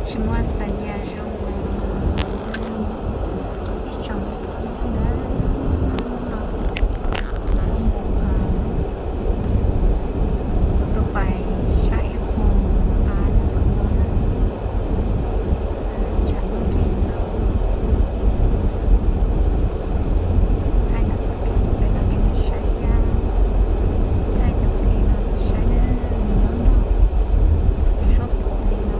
chỉ mua sẵn nhà rồi ít chồng nữa tôi phải chạy home án vẫn đó chẳng tôi đi sâu thay là tôi chọn về là cái chạy ra thay chọn cái nó chạy ra nó shop của nó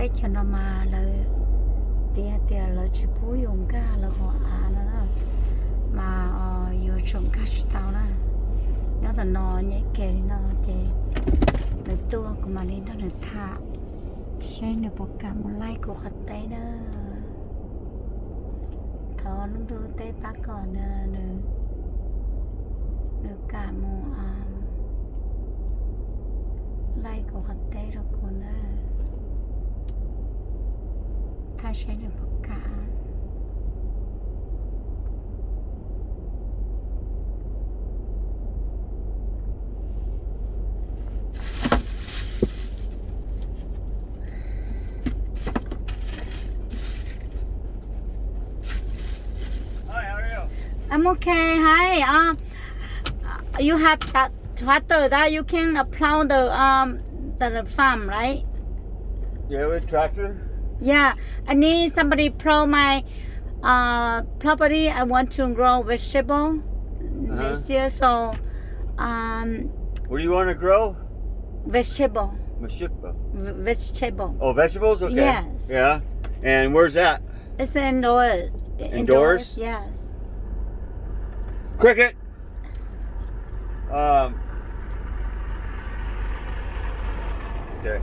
tết cho nó mà là tia là chỉ bố dùng cả là họ nó đó mà vừa trồng cá tao đó nhớ là nó nhảy kề nó thì để tua của mà đi nó được thả xem được một cả một like của khách tế đó thọ lúc tôi tế bác còn được cả một like của khách tế rồi còn thay xem được một cả I'm okay. Hi. You have that tractor that you can plow the farm, right? Yeah, with tractor. Yeah. I need somebody plow my property. I want to grow vegetable this year, so What do you want to grow? vegetable. Vegetable. Oh, vegetables. Okay. Yes. Yeah. And where's that? It's indoors. Indoors? Yes. Cricket. Okay.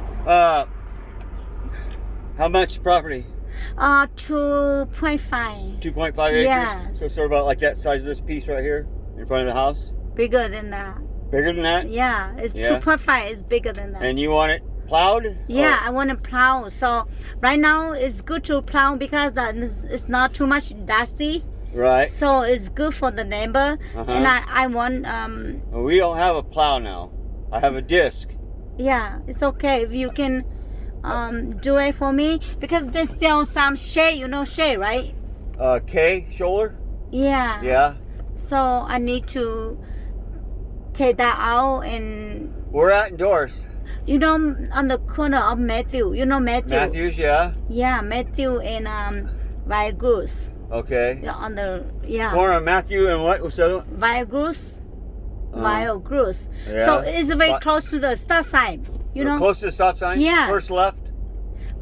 How much property? 2.5. 2.5 acres. Yes. So sort of about like that size of this piece right here in front of the house. Bigger than that. Bigger than that? Yeah, it's Yeah. 2.5 is bigger than that. And you want it plowed? Yeah, I want to plow. So right now it's good to plow because it's not too much dusty. Right. So it's good for the neighbor. And I want Well, we don't have a plow now. I have a disc. yeah, it's okay if you can do it for me because there's still some shade, you know shade, right? K shoulder? Yeah. Yeah. So I need to take that out and We're at indoors. you know on the corner of Matthew. You know Matthew? Matthews, yeah. Yeah, Matthew and Viagrus. Okay. Yeah, on the Corner of Matthew and what was the other one? Viagrus. Viagrus. Yeah. So it's very close to the stop sign. You know? Close to the stop sign? Yes. First left?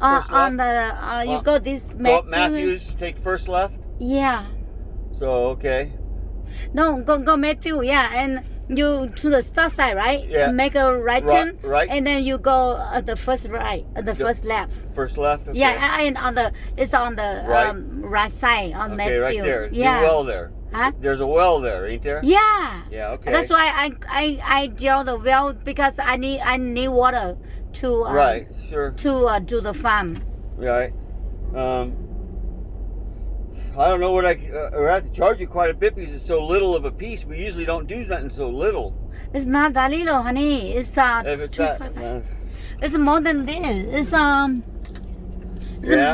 On the you go this Go up Matthews, take first left? Yeah. So, okay. No, go Matthew, yeah, and you to the stop sign, right? Yeah. And make a right turn. Right. And then you go at the first right, the first left. First left? Okay. Yeah, and it's on the right side on Okay, Matthew. right there. Yeah. There's a well there. Huh? There's a well there, ain't there? Yeah. Yeah, okay. That's why I drill the well because I need water to right, sure. to do the farm. Right. I don't know what I have to charge you quite a bit because it's so little of a piece. We usually don't do nothing so little. It's not that little, honey. It's If it's that, it's more than this. It's Yeah.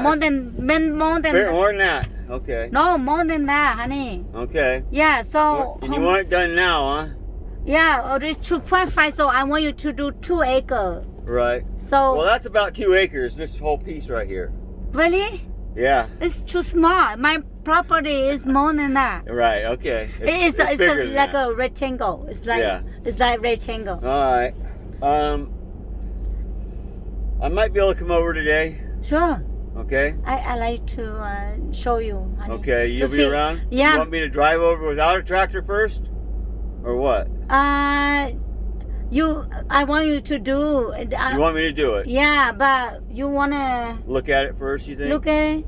more than more than that. Okay. no more than that, honey. Okay. Yeah. So And you want it done now, huh? yeah, it's 2.5. So I want you to do 2 acres. Right. So Well, that's about 2 acres. This whole piece right here. really, Yeah. it's too small. My property is more than that. Right. Okay. It's bigger than like that. a rectangle. It's like Yeah. it's like rectangle. All right. I might be able to come over today. Sure. Okay. I like to show you, honey. Okay. You'll To be see- around. Yeah. You want me to drive over without a tractor first, or what? I want you to do. You want me to do it? Yeah, but you wanna Look at it first. You think? look at it?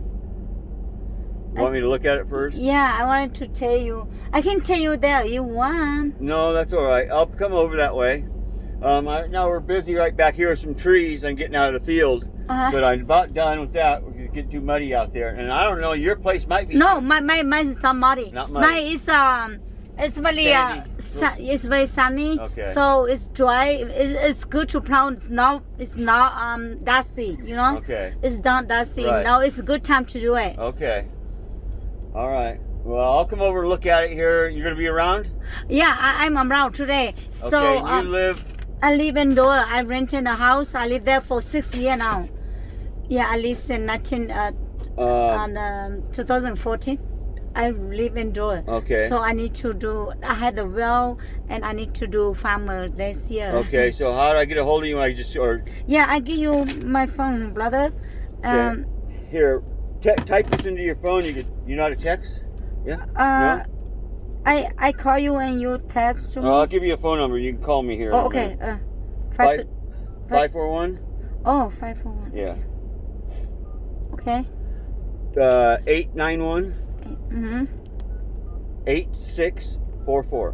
You want me to look at it first? Yeah, I wanted to tell you. I can tell you there. You want? No, that's all right. I'll come over that way. Now we're busy right back here with some trees and getting out of the field. But I'm about done with that. We're getting too muddy out there, and I don't know. Your place might be. No, mine is not muddy. Not muddy. Mine is it's very Sandy. it's very sunny. Okay. So it's dry. It's good to plow. It's not dusty. You know. Okay. It's not dusty. Right. Now it's a good time to do it. Okay. All right. Well, I'll come over and look at it here. You're gonna be around? Yeah, I'm around today. Okay. So You live. I live indoor. I rented a house. I live there for 6 years now. Yeah, I live in 2014. I live indoor. Okay. So I need to do. I had the well, and I need to do farmer this year. Okay. So how do I get a hold of you? I just or Yeah, I give you my phone, brother. Here, type this into your phone. You know how to text? Yeah. No? I call you and you text to me. I'll give you a phone number. You can call me here. Oh, okay. 541. Oh, 541. Yeah. Okay. 891. 8644.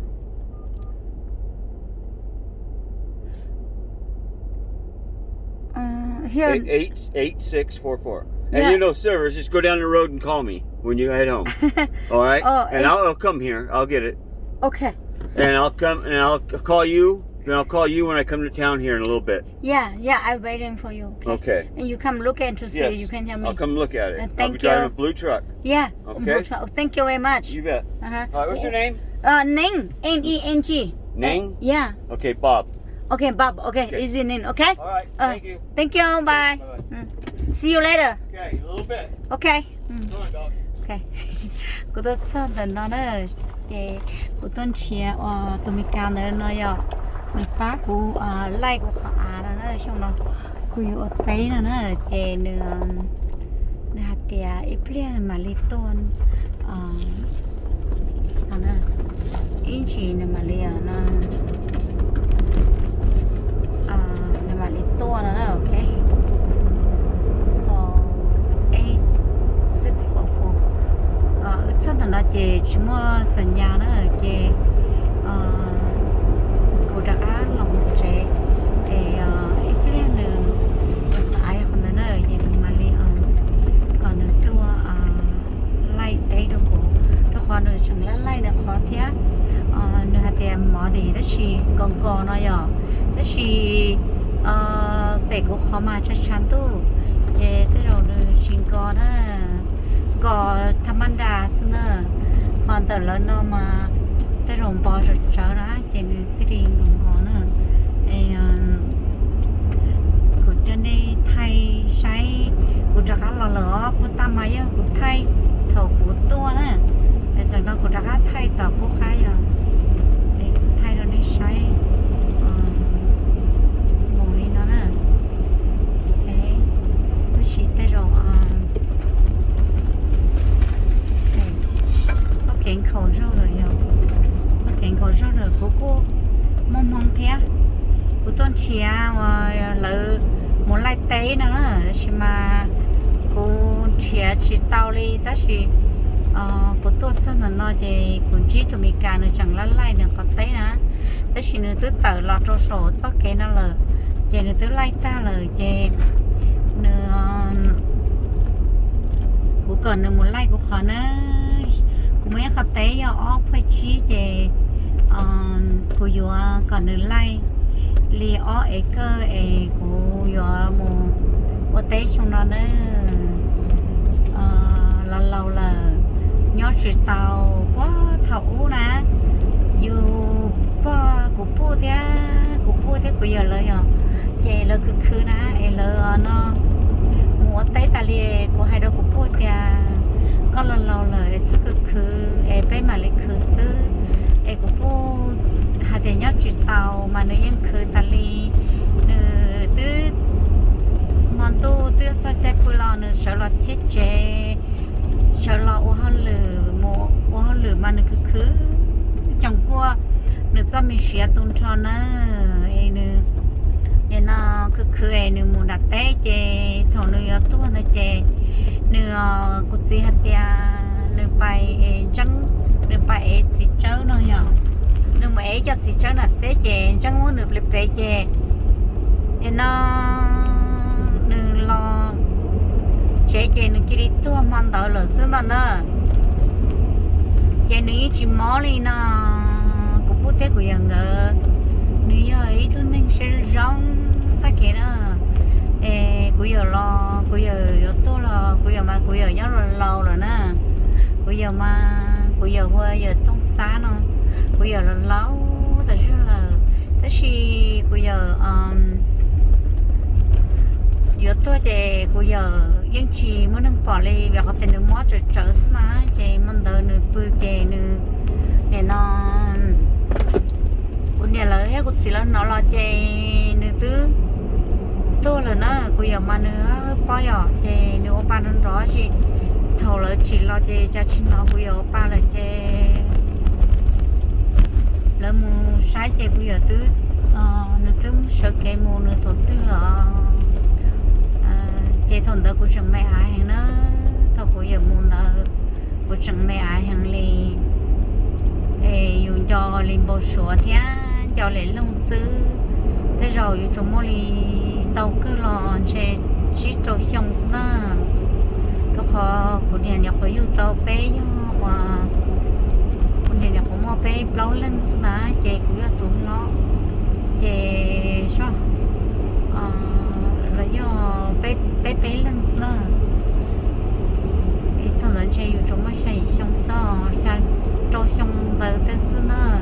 Here. 8644. Yeah. And you know servers, just go down the road and call me when you head home. All right? And I'll come here. I'll get it. Okay. And I'll come and I'll call you. Then I'll call you when I come to town here in a little bit. Yeah, I'm waiting for you. Okay. And you come look at to see. Yes. You can tell me. I'll come look at it. Thank I'll be driving a blue truck. Yeah. Okay. Blue truck. Thank you very much. You bet. All right. What's your name? Ning. Neng. Ning? Yeah. Okay, Bob. Okay, Bob. Okay. Easy name. Okay. All right. Thank you. Thank you. Bye. Bye-bye. See you later. Okay, a little bit. Okay. Come on, dog. Okay. Cô tôi cho đến đó nữa, thì cô tôi chia tụi mình cá nữa nói giờ, mình phá cô like cô họ đó nữa, xong rồi cô yêu ở tây nữa, thì nữa hạt tiề ít liền mà lấy tôn, thằng nữa, ít chỉ nữa mà lấy nó, nữa mà lấy tôn nữa, okay. So 8644. Chắc là nó chỉ mua sinh nhà nó chỉ cô đã cá lòng trẻ thì ít lên nữa ai còn nữa thì mà đi còn nữa tua lai tây đâu cô nó còn nữa chẳng lẽ lai nữa khó thế nữa hạt tiền mỏ đi đó chỉ còn nó giờ đó chỉ về cô khó mà chắc chắn tu thì tới đầu nữa chuyện có đó có tham ăn đà xin nè hoàn toàn lớn nó mà tới rồng bò rồi trở ra thì cái gì ngon nữa thì của cho nên thay sai của trả cá lò lửa của ta máy của thay thầu của tua nè để cho nó của trả cá thay tàu của khai rồi để thay rồi nên sai mù đi nó nè thế nó chỉ tới rồi kiện khẩu rau rồi kiện khẩu rau rồi cô mong thế cô tuần chia và lỡ một lai tế nữa mà cô chia chỉ tao đi đó thì cô tuần chân là nói thì cũng chỉ tụi mình cả nữa chẳng lá lai nữa có tế nữa đó thì nữa tứ tờ lọt trong sổ cho cái nó lỡ thì nữa tứ lai ta lỡ thì nữa cô còn nữa một lai của họ nữa cũng mấy cái tế ở phải chỉ để cô yêu còn nữa lại li ở ấy cơ ấy cô yêu một tế trong đó nữa lâu là nhớ chỉ tàu quá thấu nè yêu ba cô bu thế cô yêu lời à vậy là cứ nè ấy là nó mua tế ta li cô hay đâu cô bu thế có lâu là chắc cứ em mà lấy cứ xứ em cũng bu hạt tiền nhớ chỉ tàu mà nếu như cứ tali từ món tu từ sa chạy bù lò nữa sợ là chết chế sợ là ô hao lử mà nữa cứ chẳng qua nữa cho mình xé tôn cho nó em nữa nên nó cứ em nữa muốn đặt té chế thầu nữa tu nó chế nữa cụ chỉ hạt tiền nữa bài trắng nữa bài chỉ chớ nó nhở nữa mà ấy cho chỉ chớ là té chế trắng muốn được lập té chế nên nó nữa lo chế nữa kia đi tua mòn tàu lửa xứ đó nữa chế nữa chỉ mỏ đi nó cụ bút thế của dân ngờ nữa ấy thôi nên sẽ rong ta kia nữa cô giờ lo cô giờ tôi là cô giờ mà cô giờ nhớ rồi lâu rồi nè cô giờ mà cô giờ qua giờ trong xa nó cô giờ là lâu thật sự là thế thì cô giờ giờ tôi thì cô giờ dân chỉ muốn nâng bỏ đi và có thể nâng mót trở trở xí mà thì mình đợi nửa bự kề nửa để nó cô nhà lớn cô chỉ là nó là chè nửa thứ tôi là nó cô giờ mà nữa bao giờ thì ba lần rõ gì thầu là chỉ lo chơi cha chín nó cũng có ba là chơi là mua sai chơi cũng có tứ nó tứ sợ cái mua nó thổ tứ là chơi thằng đó cũng chẳng mấy ai hàng nó thầu cũng có mua đó cũng chẳng mấy ai hàng liền dùng cho liền bộ sữa thế cho lấy lông sư thế rồi chúng mua li tàu cứ lo chơi chỉ trâu xong nữa nó khó của nhà nhập có yêu tàu bé mà của nhà nhập có mua bé lâu lên nữa chơi cũng là tụi nó chơi sao là do bé lên nữa thằng lớn chơi yêu chúng mới xây xong sao xa trâu xong tới tới nữa